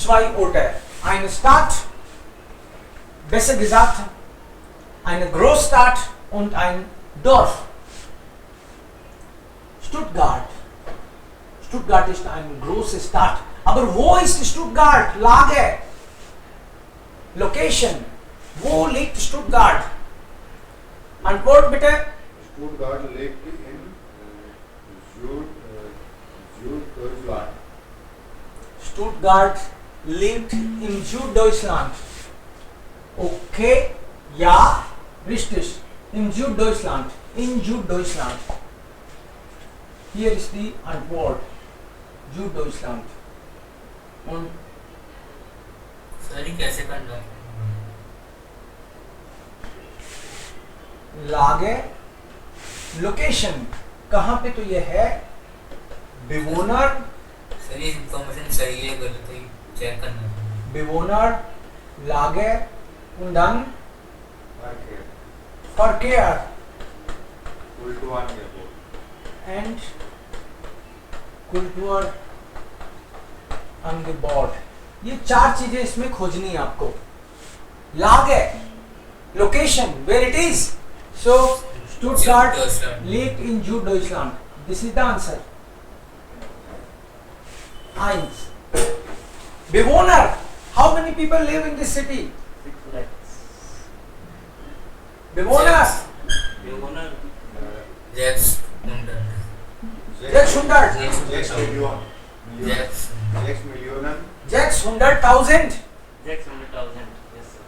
zwei Orte. Eine Stadt, besser gesagt, eine Großstadt und ein Dorf. Stuttgart. Stuttgart ist eine große Stadt. Aber wo ist Stuttgart? Lage. Location. Wo liegt Stuttgart? Antwort bitte. Stuttgart liegt in Süddeutschland. Stuttgart liegt in Süddeutschland. Okay, ja, richtig. In Süddeutschland. In Süddeutschland. Hier ist die Antwort. Süddeutschland. Und sorry कैसे करना है? लागे location कहाँ पे तो ये है बेवोनर sir ये इंफॉर्मेशन सही है गलत है चेक करना है। बेवोनर लागे उंडन फॉरकेयर एंड कुल्टूर अंगबॉट। ये चार चीजें इसमें खोजनी है आपको। लागे location where it is, so Stuttgart liegt in Süddeutschland. This is the answer. 1. Bewohner. How many people live in this city? 6 lakhs. Bewohner. Bewohner. Jacks under. 600. Jacks 100,000. Jacks 100,000. Yes, sir.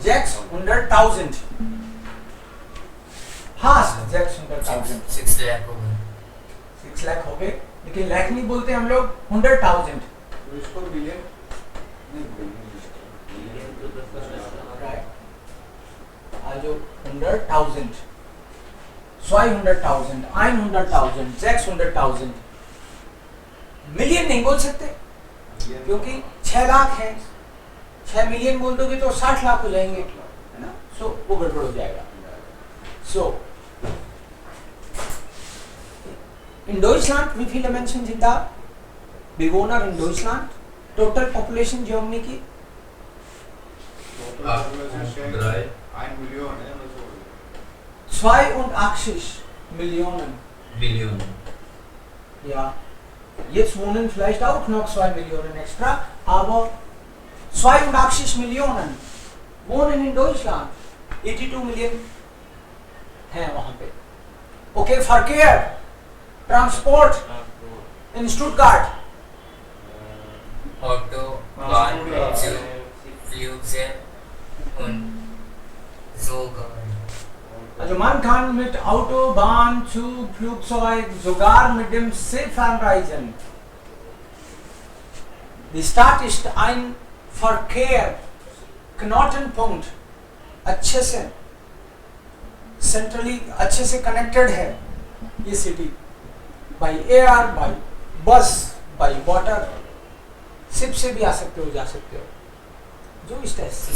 Jacks 100,000. हाँ Jacques 100,000। 6 lakh हो गए। 6 लाख हो गए, लेकिन लाख नहीं बोलते हम लोग, 100,000। इसको million Million to 10 lakh. Also 100,000, 200,000, 100,000, 600,000। Million नहीं बोल सकते क्योंकि 6 लाख है। 6 मिलियन बोल दोगे तो 60 लाख हो जाएंगे, है ना? सो वो गड़बड़ हो जाएगा। सो in Deutschland wie viele Menschen sind da? Bewohner in Deutschland? Total Population Germany की 1 Million. 82 Millionen. Billion. Ja, jetzt wohnen vielleicht auch noch 2 Millionen extra, aber 82 Millionen wohnen in Deutschland. 82 Millionen हैं वहाँ पे। Okay, Verkehr, Transport in Stuttgart. Auto, car, Flugzeug und sogar. Also man kann mit Auto, Bahn, Zug, Flugzeug, sogar mit dem Seefahren reisen. Die Stadt ist ein Verkehr, Knotenpunkt, अच्छे से centrally अच्छे से connected है ये city, by air, bye बस, by water. Ship से भी आ सकते हो, जा सकते हो, जो इस तरह से।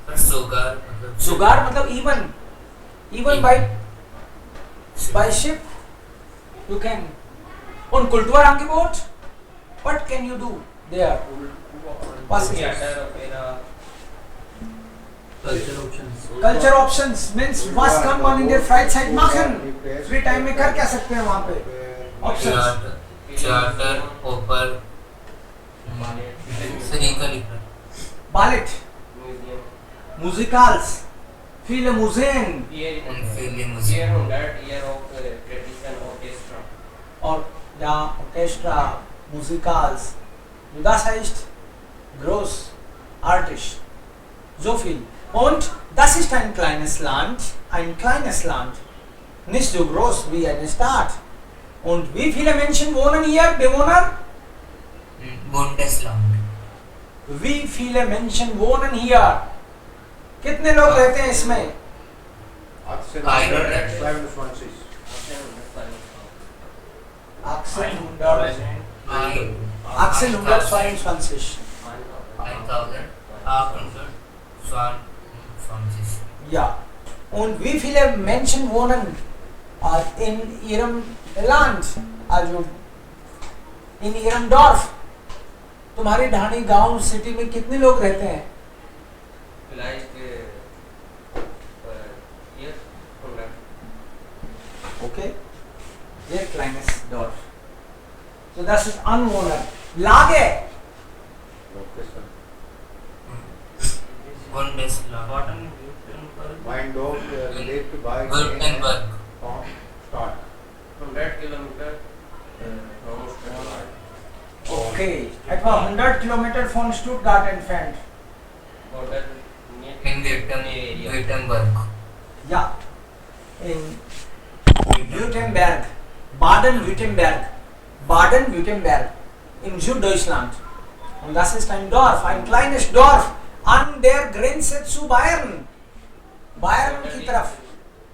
पर सुगार मतलब even by ship you can. On Kulturangebot, what can you do there? Culture options means was kann man in der Freizeit machen? Free time में कर क्या सकते हैं वहाँ पे? Options. चार्टर, ओपर, सरीका लिख रहा। Ballet, Musicals, viele Museen und viele Year Museen। 100 year of tradition orchestra. और ja Orchestra, Musicals. Und das heißt groß, artisch. So viel. Und das ist ein kleines Land, nicht so groß wie eine Stadt. Und wie viele Menschen wohnen hier, Bewohner? Bundesland। Wie viele Menschen wohnen hier? कितने लोग रहते हैं इसमें? 1822. 1822. 1822। Ja. Und wie viele Menschen wohnen in ihrem Land, also in ihrem Dorf? तुम्हारे ढाणी गांव city में कितने लोग रहते हैं? Vielleicht hier 100. Okay, sehr kleines Dorf. So das ist Anwohner. Lage. Location. One base law. Mind of relate to by Württemberg. from start. 100 kilometer from Stuttgart. Okay, etwa 100 Kilometer von Stuttgart entfernt. Border near In Württemberg. Ja, in Württemberg, Baden-Württemberg, Baden-Württemberg in Süddeutschland. Und das ist ein Dorf, ein kleines Dorf an der Grenze zu Bayern. Bayern की तरफ.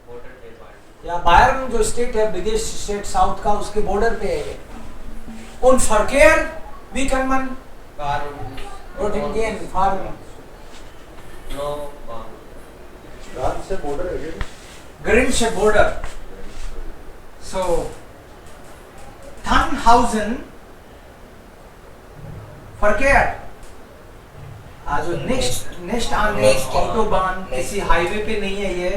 border के बाद. या Bayern जो state है, biggest state south का, उसके border पे है ये. Und Verkehr, wie kann man Car dorthin gehen, fahren? no car. France से border again. Grenze border. So, Tannhausen, Verkehr. Also nicht an der Autobahn, किसी हाईवे पे नहीं है ये.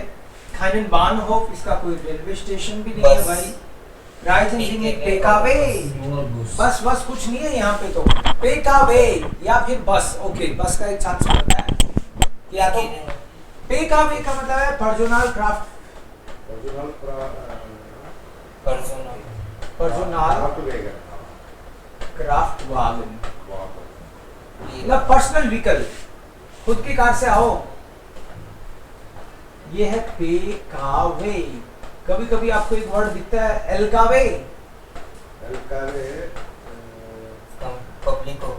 Keinen Bahnhof, इसका कोई रेलवे स्टेशन भी नहीं है बस. भाई. राइजिंग में पेकावे. बस कुछ नहीं है यहाँ पे तो. पेकावे या फिर बस. ओके, बस का एक चांस बनता है. या तो पेकावे का मतलब है personnel craft. Original Personal. Personnel Wagen. Craft wagon. Wagen. मतलब पर्सनल व्हीकल, खुद की कार से आओ. ये है पेकावे. कभी कभी आपको एक वर्ड दिखता है एलकावे. Elkave. Public हो.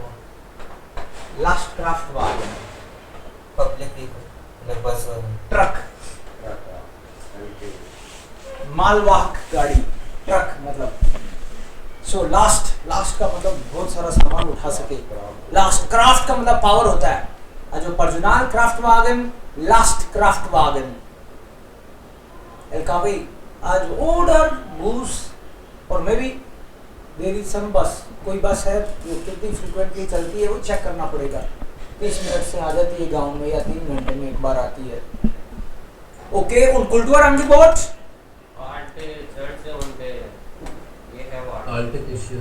Last craft wagon. Public vehicle. मतलब बस वाला. Truck, Elkave. मालवाहक गाड़ी. ट्रक मतलब. सो लास्ट का मतलब बहुत सारा सामान उठा सके. लास्ट क्राफ्ट का मतलब पावर होता है. जो personal craft wagon, last craft wagon. एलकावे आज ऑर्डर बूस और maybe there is some bus. कोई बस है जो कितनी फ्रीक्वेंटली चलती है वो चेक करना पड़ेगा. 30 मिनट से आ जाती है गांव में या 3 घंटे में एक बार आती है. ओके, उन कुल्टूर अंगीबोट. Alte Church und we have Alte Kirche.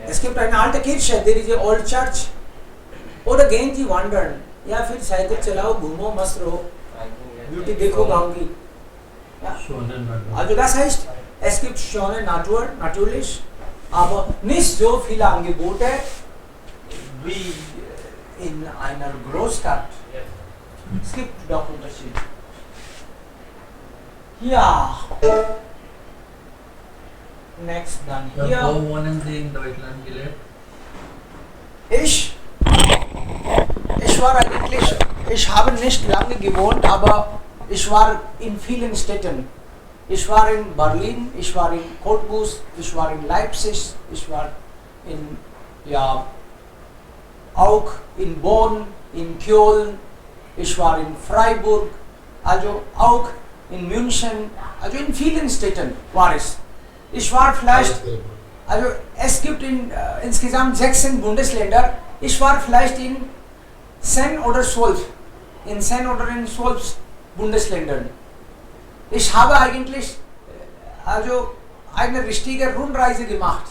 Es gibt eine alte Kirche, there is a old church. Oder gehen Sie wandern. या फिर साइकिल चलाओ, घूमो, मस्त रहो, ब्यूटी देखो गांव की. Also das heißt, es gibt schöne Natur, natürlich, aber nicht so viele Angebote wie in einer Großstadt. Es gibt doch Unterschiede. Ja. Next dann hier. Wo wohnen Sie in Deutschland gelebt? Ich habe nicht lange gewohnt, aber ich war in vielen Städten. Ich war in Berlin, ich war in Cottbus, ich war in Leipzig, ich war in, ja, auch in Bonn, in Köln, ich war in Freiburg, also auch in München, also in vielen Städten war es. Ich war vielleicht, also es gibt insgesamt 16 Bundesländer, ich war vielleicht in 10 oder 12, in 10 oder in 12 Bundesländern. Ich habe eigentlich also eine richtige Rundreise gemacht.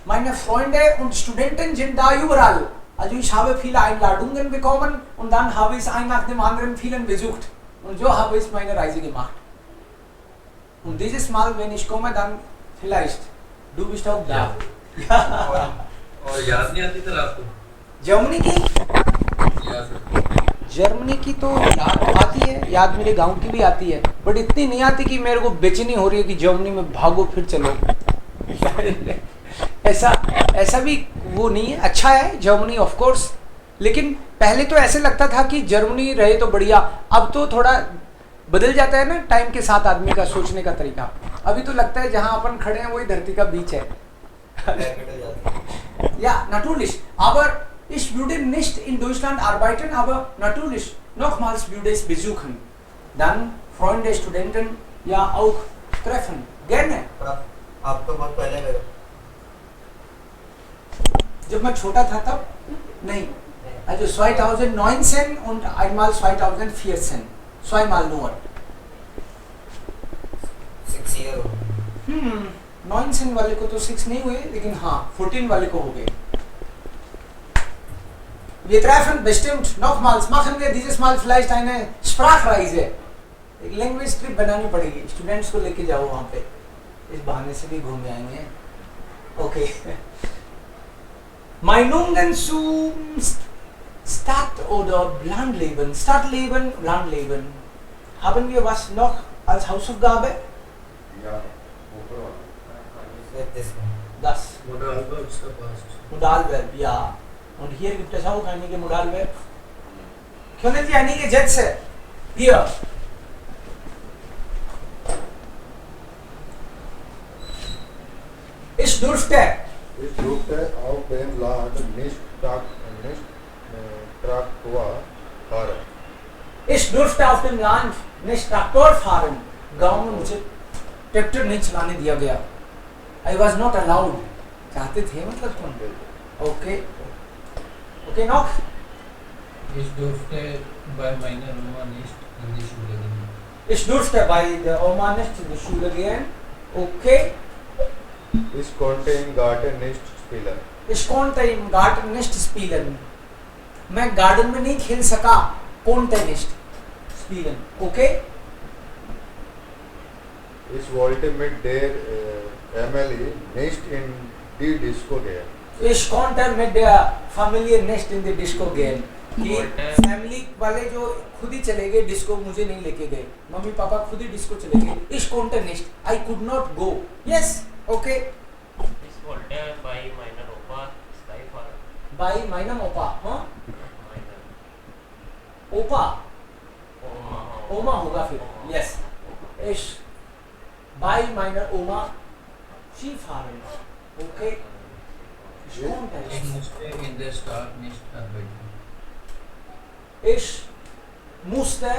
Meine Freunde und Studenten sind da überall. Also ich habe viele Einladungen bekommen und dann habe ich ein nach dem anderen vielen besucht. Und so habe ich meine Reise gemacht. Und dieses Mal, wenn ich komme, dann vielleicht. Du bist auch da. Ja. और याद नहीं आती sir आपको? Germany की? याद है। Germany की तो याद आती है, याद मेरे गांव की भी आती है, बट इतनी नहीं आती कि मेरे को बेचैनी हो रही है कि जर्मनी में भागो फिर चलो. ऐसा भी वो नहीं है. अच्छा है जर्मनी ऑफ कोर्स, लेकिन पहले तो ऐसे लगता था कि जर्मनी रहे तो बढ़िया. अब तो थोड़ा बदल जाता है ना टाइम के साथ आदमी का सोचने का तरीका. अभी तो लगता है जहाँ अपन खड़े हैं वही धरती का बीच है. Ja, natürlich. Aber ich würde nicht in Deutschland arbeiten, aber natürlich nochmals würde ich besuchen. Dann Freunde, Studenten, ja auch treffen. Gerne. आप तो बहुत पहले गए. जब मैं छोटा था तब नहीं, also 2019 und einmal 2014 zweimal nur 6 year हो गए। 19 वाले को तो 6 नहीं हुए, लेकिन हाँ 14 वाले को हो गए। Wir treffen bestimmt nochmals, machen wir dieses Mal vielleicht eine Sprachreise। एक लैंग्वेज ट्रिप बनानी पड़ेगी, स्टूडेंट्स को लेके जाओ वहाँ पे, इस बहाने से भी घूम आएंगे। Okay Meinungen zum Stadt- oder Landleben. Stadtleben, Landleben. Haben wir was noch als Hausaufgabe? Ja, ऊपर वाला। With this one. Das. Modalverbs का past. Modalverb, ja. Und hier gibt es auch einige Modalverb. Können Sie einige Sätze? Hier. Ich durfte. Ich durfte auf dem Land nicht Traktor fahren. Ich durfte auf dem Land nicht Traktor fahren. गांव में मुझे tractor नहीं चलाने दिया गया। I was not allowed. चाहते थे मतलब तुम। Okay. Okay noch? Ich durfte bei meiner Oma nicht in die Schule gehen. Ich durfte bei der Oma nicht in die Schule gehen. Okay. Ich konnte im Garten nicht spielen. Ich konnte im Garten nicht spielen. मैं garden में नहीं खेल सका। konnte nicht spielen. Okay? Ich wollte mit der Family nicht in die Disco gehen. Ich konnte mit der Familie nicht in die Disco gehen. कि family वाले जो खुद ही चले गए डिस्को, मुझे नहीं लेके गए। मम्मी पापा खुद ही डिस्को चले गए। Ich konnte nicht. I could not go. Yes. Okay. Ich wollte bei meiner Opa Sky fahren. By meinem Opa. हाँ? Meiner Opa. Oma. Oma होगा फिर। Yes. Ich by meiner Oma Skifahren. Okay. Ich konnte Ich nicht. musste in der Stadt nicht arbeiten. Ich musste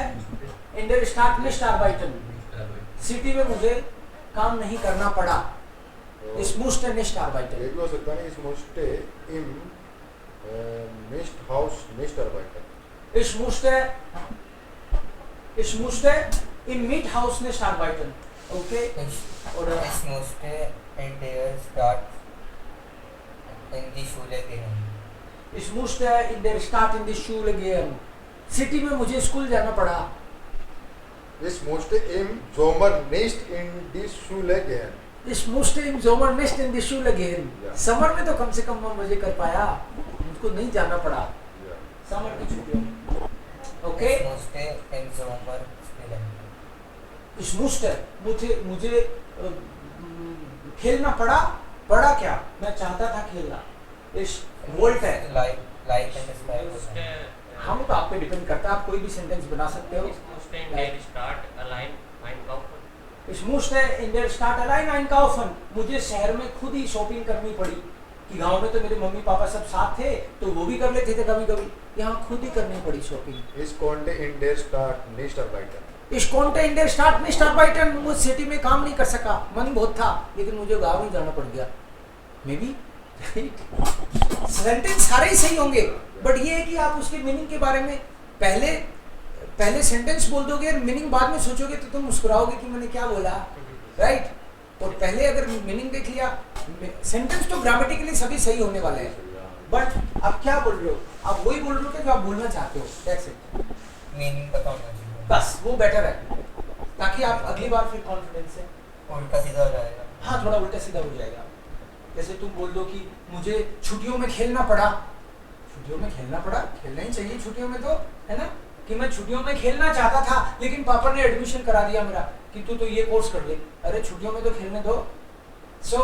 in der Stadt nicht arbeiten. Nicht arbeiten. City में मुझे काम नहीं करना पड़ा। Ich musste nicht arbeiten. ये भी हो सकता है। Ich musste im Misthaus nicht arbeiten. Ich musste im Miethaus nicht arbeiten. Okay? Oder Ich musste in der Stadt in die Schule gehen. ich musste in der Stadt in die Schule gehen. City में मुझे school जाना पड़ा। Ich musste im Sommer nicht in die Schule gehen. Ich musste im Sommer nicht in die Schule gehen. Ja. Summer में तो कम से कम मैं मजे कर पाया, मुझको नहीं जाना पड़ा Ja. समर की छुट्टियों में। Okay? Ich musste im Sommer spielen. Ich musste मुझे खेलना पड़ा क्या? मैं चाहता था खेलना। Ich wollte। Like and dislike. Musste हम तो आप पे डिपेंड करता है, आप कोई भी सेंटेंस बना सकते हो। Ich musste in der Stadt allein einkaufen. Ich musste in der Stadt allein einkaufen. मुझे शहर में खुद ही शॉपिंग करनी पड़ी, कि गांव में तो मेरे मम्मी पापा सब साथ थे तो वो भी कर लेते थे कभी कभी, यहाँ खुद ही करनी पड़ी shopping. Ich konnte in der Stadt nicht arbeiten. Ich konnte in der Stadt nicht arbeiten। वो सिटी में काम नहीं कर सका, मन बहुत था, लेकिन मुझे गाँव ही जाना पड़ गया। मे बी सेंटेंस सारे ही सही होंगे, बट ये है कि आप उसके मीनिंग के बारे में पहले सेंटेंस बोल दोगे और मीनिंग बाद में सोचोगे तो तुम मुस्कुराओगे कि मैंने क्या बोला, राइट? और पहले अगर मीनिंग देख लिया, सेंटेंस तो ग्रामेटिकली सभी सही होने वाले हैं, बट आप क्या बोल रहे हो? आप वही बोल रहे हो कि जो आप बोलना चाहते हो। That's it. Meaning पता होना चाहिए। बस वो बेटर है, ताकि आप अगली बार फिर कॉन्फिडेंस से। उल्टा सीधा हो जाएगा। हाँ, थोड़ा उल्टा सीधा हो जाएगा। जैसे तुम बोल दो कि मुझे छुट्टियों में खेलना पड़ा। छुट्टियों में खेलना पड़ा, खेलना ही चाहिए छुट्टियों में तो, है ना? कि मैं छुट्टियों में खेलना चाहता था, लेकिन पापा ने एडमिशन करा दिया मेरा कि तू तो ये कोर्स कर ले। अरे छुट्टियों में तो खेलने दो। सो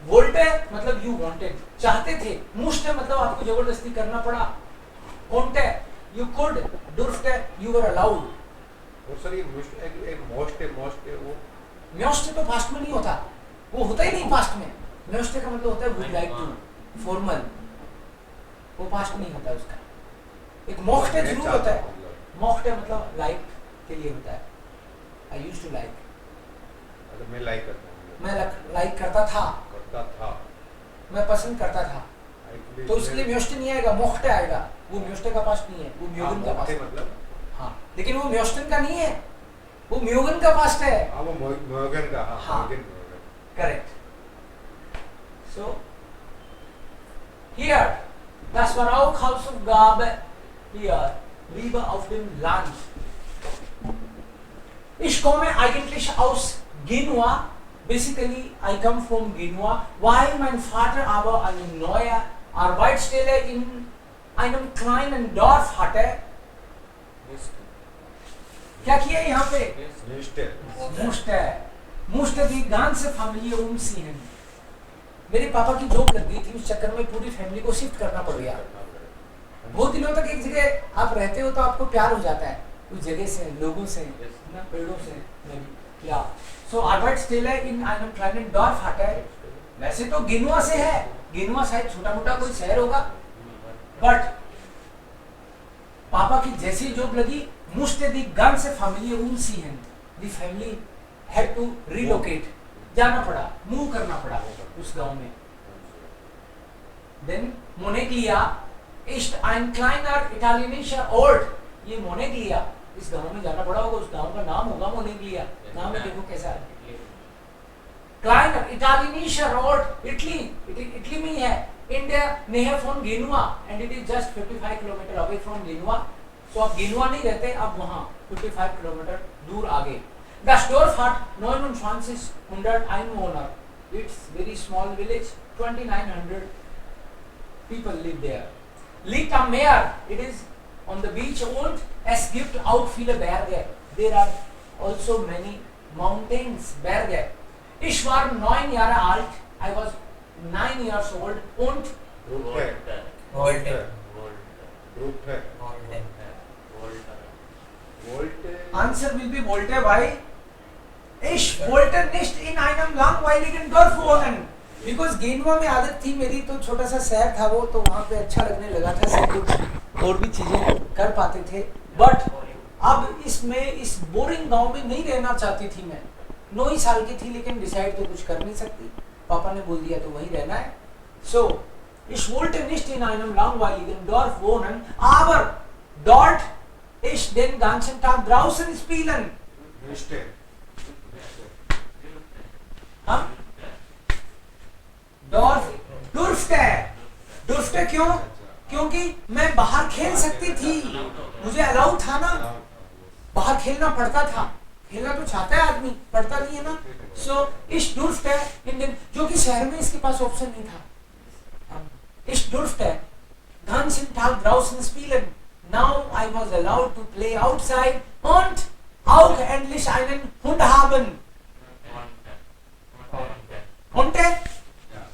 वोल्टे मतलब यू वांटेड, चाहते थे। मुश्ते मतलब आपको जबरदस्ती करना पड़ा। कोंटे यू कुड, दुर्फटे यू वर अलाउड। और सर ये एक मोस्ट वो म्योस्टे तो पास्ट में नहीं होता, वो होता ही नहीं पास्ट में। म्योस्टे का मतलब होता है वुड लाइक टू, फॉर्मल, वो पास्ट नहीं होता उसका। एक मोक्टे जरूर होता है। मोक्टे मतलब लाइक के लिए होता है। आई यूज्ड टू लाइक, मैं लाइक करता हूँ। मैं लाइक करता था। करता था। मैं पसंद करता था, Actually, तो उसके लिए म्योष्टे नहीं आएगा, मोख्टे आएगा। वो म्योष्टे का पास्ट नहीं है, वो म्योगन का पास्ट है। मतलब हाँ, लेकिन वो म्योष्टन का नहीं है, वो म्योगन का पास्ट है। हाँ, वो मोगन का, हाँ, हाँ। मोगन। Correct. So here, das war auch Hausaufgabe hier, Liebe auf dem Land. Ich komme eigentlich aus Genua. Basically, I come from Genua, weil mein Vater aber eine neue Arbeitsstelle in einem kleinen Dorf hatte. क्या किया यहाँ पे? मुश्ते die ganze Familie umziehen. मेरे पापा की job लग गई थी, उस चक्कर में पूरी फैमिली को शिफ्ट करना पड़ गया। बहुत दिनों तक एक जगह आप रहते हो तो आपको प्यार हो जाता है उस जगह से, लोगों से, ना पेड़ों से। या सो Arbeitsstelle in einem kleinen Dorf hatte. वैसे तो गिनुआ से है, गिनुआ शायद छोटा मोटा कोई शहर होगा, बट पापा की जैसी जॉब लगी, musste die ganze Familie umziehen. Die Family had to relocate. जाना पड़ा, मूव करना पड़ा उस गांव में। Then Moneglia ist ein kleiner italienischer Ort. ये Moneglia, इस गांव में जाना पड़ा होगा, उस गांव का नाम होगा Moneglia। नाम में देखो कैसा है। Kleiner italienischer Ort, इटली में ही है। In der Nähe von Genua and it is just 55 kilometer away from Genua. So आप गेनुआ नहीं रहते, आप वहाँ 55 किलोमीटर दूर आगे। Das Dorf hat 2900 Einwohner. It's very small village. 2900 people live there. Liegt am Meer. It is on the beach und es gibt auch viele Berge. There are also many mountains, Berge. Ich war 9 Jahre alt. I was 9 years old und Answer will be Volte, why? Ich wollte nicht in einem langweiligen Dorf wohnen. Because गेनुआ में आदत थी मेरी, तो छोटा सा शहर था वो, तो वहाँ पे अच्छा लगने लगा था, सब कुछ और भी चीजें कर पाते थे। बट अब इसमें इस बोरिंग गांव में नहीं रहना चाहती थी मैं। 9 ही साल की थी, लेकिन डिसाइड तो कुछ कर नहीं सकती, पापा ने बोल दिया तो वहीं रहना है। So ich wollte nicht in einem langweiligen Dorf wohnen, aber dort ich den ganzen Tag draußen spielen. हाँ? durfte क्यों? क्योंकि मैं बाहर खेल सकती थी, मुझे अलाउ था ना, बाहर खेलना पड़ता था। खेलना तो चाहता है आदमी, पड़ता नहीं है ना। So ich durfte in den, जो कि शहर में इसके पास ऑप्शन नहीं था। Ich durfte ganzen Tag draußen spielen. Now I was allowed to play outside und auch endlich einen Hund haben. Hunde?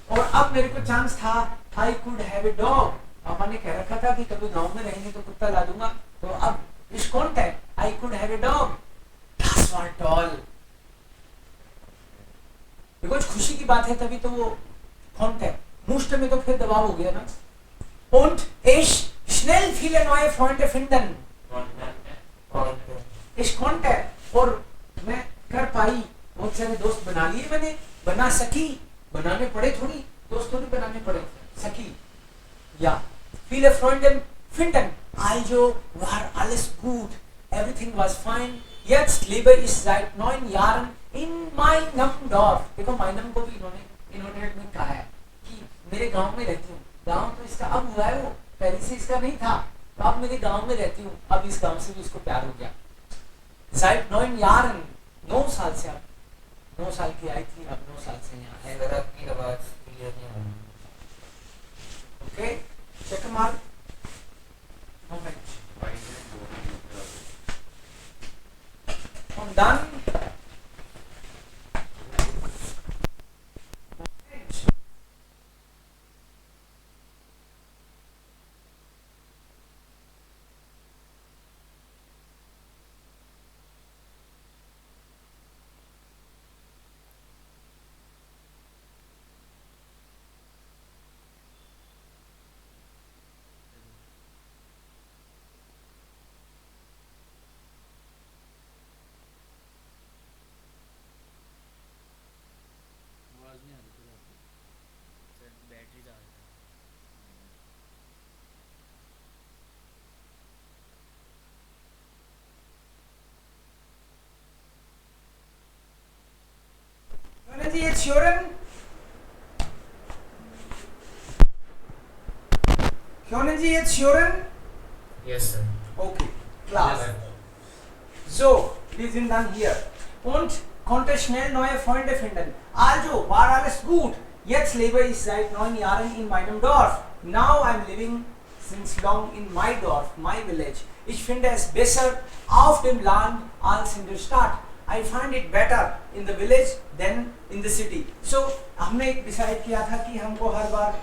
और अब मेरे को चांस था, I could have a dog. पापा ने कह रखा था कि कभी गांव में रहेंगे तो कुत्ता ला दूंगा, तो अब ich konnte, I could have a dog. Das war toll. Because खुशी की बात है, तभी तो वो konnte. मुष्ट में तो फिर दबाव हो गया ना। Und ich schnell viele neue Freunde finden. Ich konnte, और मैं कर पाई, बहुत सारे दोस्त बना लिए मैंने, बना सकी, बनाने पड़े थोड़ी, दोस्त थोड़ी बनाने पड़े, सकी। Ja, viele Freunde finden. Also war alles gut. Everything was fine. Jetzt lebe ich seit 9 Jahren in meinem Dorf. देखो meinem को भी इन्होंने इनोटेट में कहा है कि मेरे गांव में रहती हूँ। गांव तो इसका अब हुआ है, वो पहले से इसका नहीं था, तो अब मेरे गांव में रहती हूँ। अब इस गांव से भी इसको प्यार हो गया। Seit 9 Jahren, 9 साल से, अब 9 साल की आई थी, अब 9 साल से यहाँ है। अगर आपकी आवाज क्लियर नहीं होगी। Okay, check mark. Moment. I'm done. Thuren? Können Sie jetzt hören? Yes, sir. Okay, Klasse. Yes. So, wir sind dann hier und konnte schnell neue Freunde finden. Also war alles gut. Jetzt lebe ich seit 9 Jahren in meinem Dorf. Now I'm living since long in my Dorf, my village. Ich finde es besser auf dem Land als in der Stadt. I find it better in the village than in the city. So हमने एक decide किया था कि हमको हर बार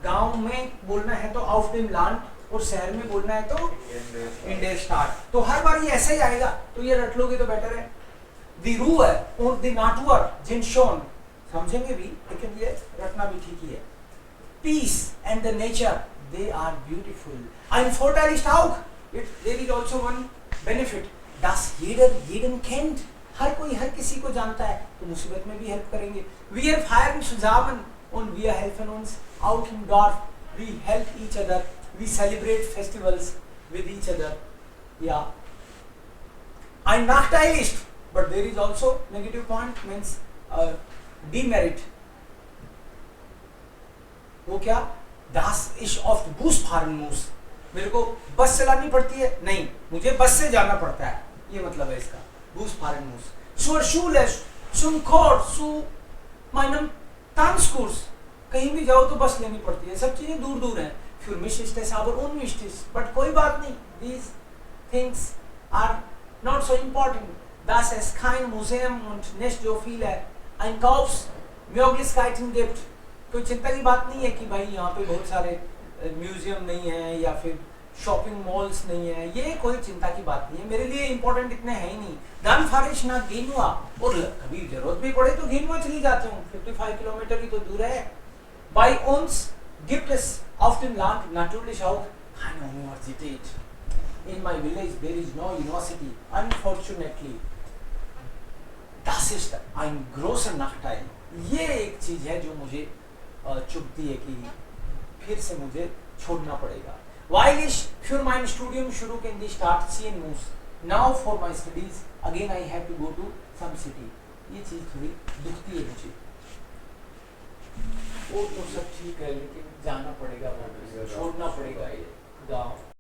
गांव में बोलना है तो auf dem Land और शहर में बोलना है तो in der Stadt. तो हर बार ये ऐसे ही आएगा, तो ये रट लोगे तो बेटर है. Die Ruhe und die Natur sind schon, समझेंगे भी, लेकिन ये रटना भी ठीक ही है. Peace and the nature, they are beautiful. Ein Vorteil ist auch, there is also one benefit, dass jeder jeden kennt. हर कोई हर किसी को जानता है, तो मुसीबत में भी हेल्प करेंगे. Wir feiern zusammen und wir helfen uns out im Dorf. We help each other. We celebrate festivals with each other. Yeah. Ein Nachteil ist, but there is also negative point, means demerit. वो क्या? Das ist oft Busfahren muss. मेरे को बस चलानी पड़ती है? नहीं, मुझे बस से जाना पड़ता है. ये मतलब है इसका. Busfahren muss. Zur Schule, zum Kurs, zu meinem Tanzkurs. कहीं भी जाओ तो बस लेनी पड़ती है. सब चीजें दूर दूर हैं. Für mich ist es aber unwichtig. But कोई बात नहीं. These things are not so important. Dass es kein Museum und nicht so viele Einkaufsmöglichkeiten gibt. कोई चिंता की बात नहीं है कि भाई यहाँ पे बहुत सारे म्यूजियम नहीं है या फिर शॉपिंग मॉल्स नहीं है. ये कोई चिंता की बात नहीं है. मेरे लिए इंपॉर्टेंट इतने है ही नहीं. Dann fahre ich nach Genua और कभी जरूरत भी पड़े तो गेनुआ चली जाती हूँ. 55 किलोमीटर ही तो दूर है. Bei uns gibt es auf dem Land natürlich auch keine Universität. In my village there is no university. Unfortunately. Das ist ein großer Nachteil. ये एक चीज है जो मुझे चुभती है कि फिर से मुझे छोड़ना पड़ेगा. While ich für mein Studium zurück in die Stadt ziehen muss, now for my studies again I have to go to some city. ये चीज थोड़ी दुखती है मुझे. वो तो सब ठीक है लेकिन जाना पड़ेगा, छोड़ना पड़ेगा ये गाँव.